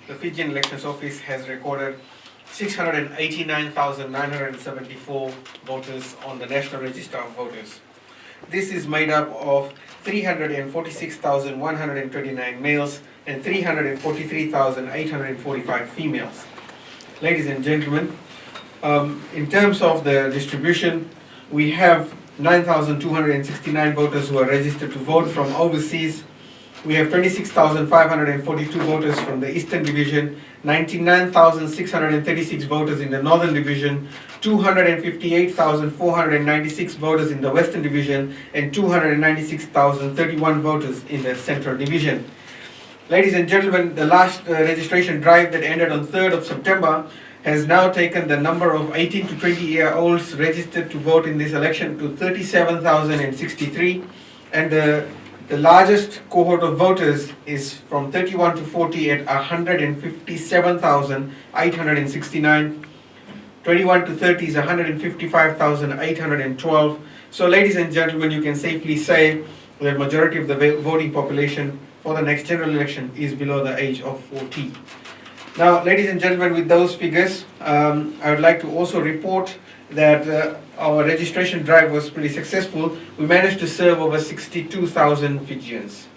the Fijian Elections Office has recorded 689,974 voters on the National Register of Voters. This is made up of 346,129 males and 343,845 females. Ladies and gentlemen, in terms of the distribution, we have 9,269 voters who are registered to vote from overseas. We have 26,542 voters from the Eastern Division, 99,636 voters in the Northern Division, 258,496 voters in the Western Division, and 296,031 voters in the Central Division. Ladies and gentlemen, the last registration drive that ended on 3rd of September has now taken the number of 18 to 20-year-olds registered to vote in this election to 37,063, and the largest cohort of voters is from 31 to 40 at 157,869. 21 to 30 is 155,812. So ladies and gentlemen, you can safely say the majority of the voting population for the next general election is below the age of 40. Now, ladies and gentlemen, with those figures, I would like to also report that our registration drive was pretty successful. We managed to serve over 62,000 Fijians.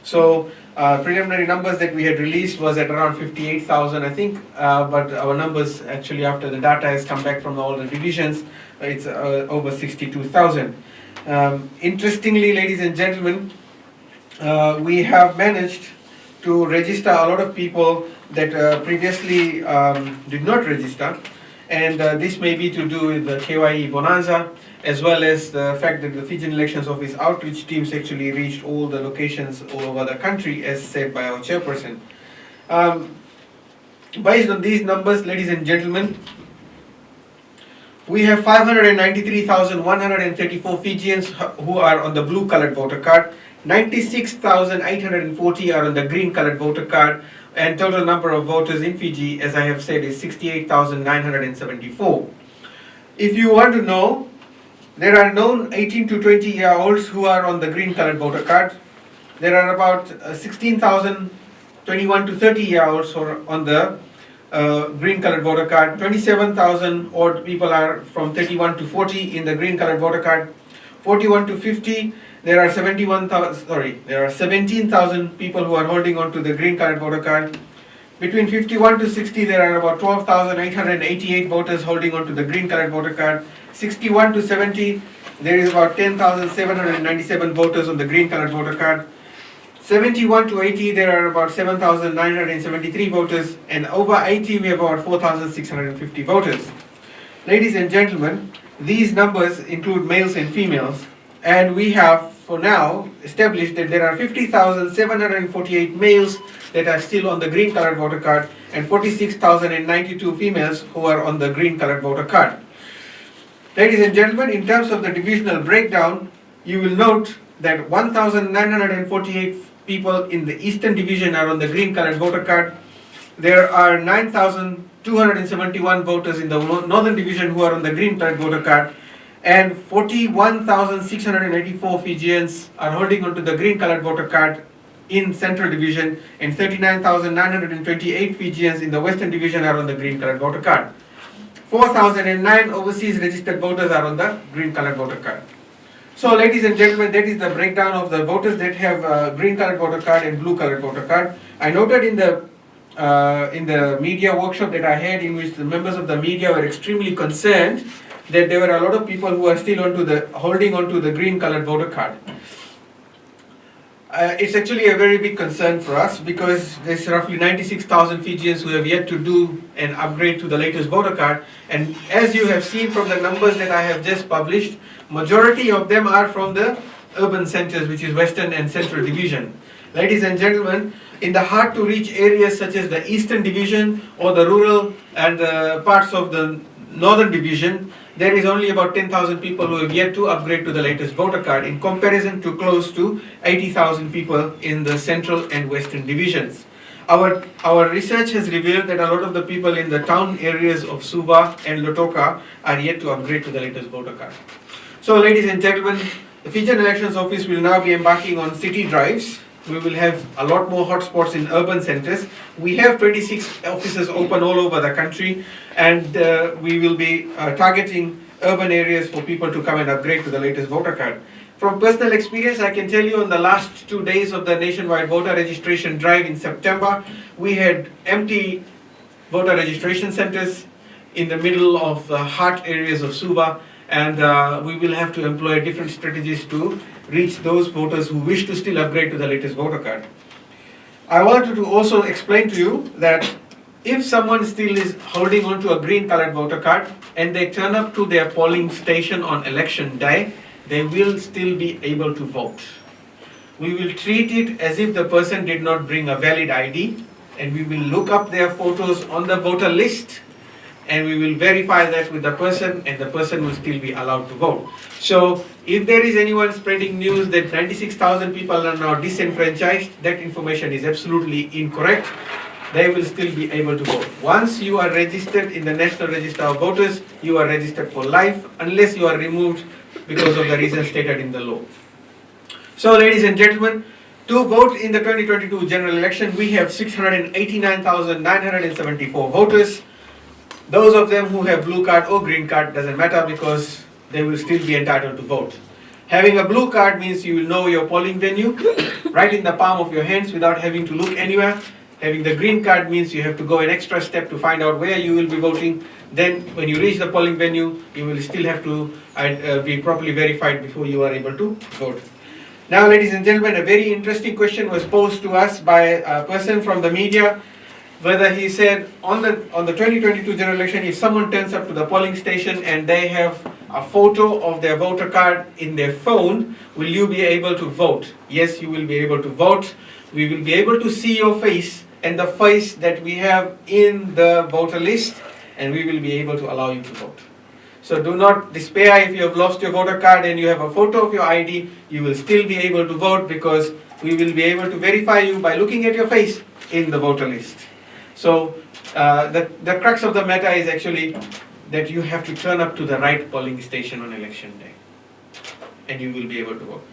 So preliminary numbers that we had released was at around 58,000, I think, but our numbers actually after the data has come back from all the divisions, it's over 62,000. Interestingly, ladies and gentlemen, we have managed to register a lot of people that previously did not register, and this may be to do with the KYE bonanza, as well as the fact that the Fijian Elections Office outreach teams actually reached all the locations all over the country, as said by our chairperson. Based on these numbers, ladies and gentlemen, we have 593,134 Fijians who are on the blue colored voter card, 96,840 are on the green colored voter card, and total number of voters in Fiji, as I have said, is 68,974. If you want to know, there are known 18 to 20-year-olds who are on the green colored voter card. There are about 16,021 to 30-year-olds who are on the green colored voter card. 27,000 odd people are from 31 to 40 in the green colored voter card. 41 to 50, there are 17,000 people who are holding on to the green colored voter card. Between 51 to 60, there are about 12,888 voters holding on to the green colored voter card. 61 to 70, there is about 10,797 voters on the green colored voter card. 71 to 80, there are about 7,973 voters, and over 80, we have about 4,650 voters. Ladies and gentlemen, these numbers include males and females, and we have for now established that there are 50,748 males that are still on the green colored voter card and 46,092 females who are on the green colored voter card. Ladies and gentlemen, in terms of the divisional breakdown, you will note that 1,948 people in the Eastern Division are on the green colored voter card. There are 9,271 voters in the Northern Division who are on the green colored voter card, and 41,684 Fijians are holding on to the green colored voter card in Central Division, and 39,928 Fijians in the Western Division are on the green colored voter card. 4,009 overseas registered voters are on the green colored voter card. So ladies and gentlemen, that is the breakdown of the voters that have green colored voter card and blue colored voter card. I noted in the media workshop that I had, in which the members of the media were extremely concerned that there were a lot of people who are still holding on to the green colored voter card. It's actually a very big concern for us, because there's roughly 96,000 Fijians who have yet to do an upgrade to the latest voter card, and as you have seen from the numbers that I have just published, majority of them are from the urban centers, which is Western and Central Division. Ladies and gentlemen, in the hard to reach areas such as the Eastern Division or the rural and parts of the Northern Division, there is only about 10,000 people who have yet to upgrade to the latest voter card, in comparison to close to 80,000 people in the Central and Western Divisions. Our research has revealed that a lot of the people in the town areas of Suva and Lautoka are yet to upgrade to the latest voter card. So ladies and gentlemen, the Fijian Elections Office will now be embarking on city drives we will have a lot more hotspots in urban centers. We have 26 offices open all over the country, and we will be targeting urban areas for people to come and upgrade to the latest voter card. From personal experience, I can tell you on the last 2 days of the nationwide voter registration drive in September, we had empty voter registration centers in the middle of the heart areas of Suva, and we will have to employ different strategies to reach those voters who wish to still upgrade to the latest voter card. I wanted to also explain to you that if someone still is holding on to a green colored voter card and they turn up to their polling station on election day, they will still be able to vote. We will treat it as if the person did not bring a valid ID, and we will look up their photos on the voter list, and we will verify that with the person, and the person will still be allowed to vote. So if there is anyone spreading news that 96,000 people are now disenfranchised, that information is absolutely incorrect. They will still be able to vote. Once you are registered in the National Register of Voters, you are registered for life unless you are removed because of the reasons stated in the law. So ladies and gentlemen, to vote in the 2022 general election, we have 689,974 voters. Those of them who have blue card or green card doesn't matter because they will still be entitled to vote. Having a blue card means you will know your polling venue right in the palm of your hands without having to look anywhere. Having the green card means you have to go an extra step to find out where you will be voting. Then when you reach the polling venue, you will still have to be properly verified before you are able to vote. Now, ladies and gentlemen, a very interesting question was posed to us by a person from the media, whether he said on the 2022 general election, if someone turns up to the polling station and they have a photo of their voter card in their phone, will you be able to vote? Yes, you will be able to vote. We will be able to see your face and the face that we have in the voter list, and we will be able to allow you to vote. So do not despair if you have lost your voter card and you have a photo of your ID, you will still be able to vote because we will be able to verify you by looking at your face in the voter list. So the crux of the matter is actually that you have to turn up to the right polling station on election day, and you will be able to vote.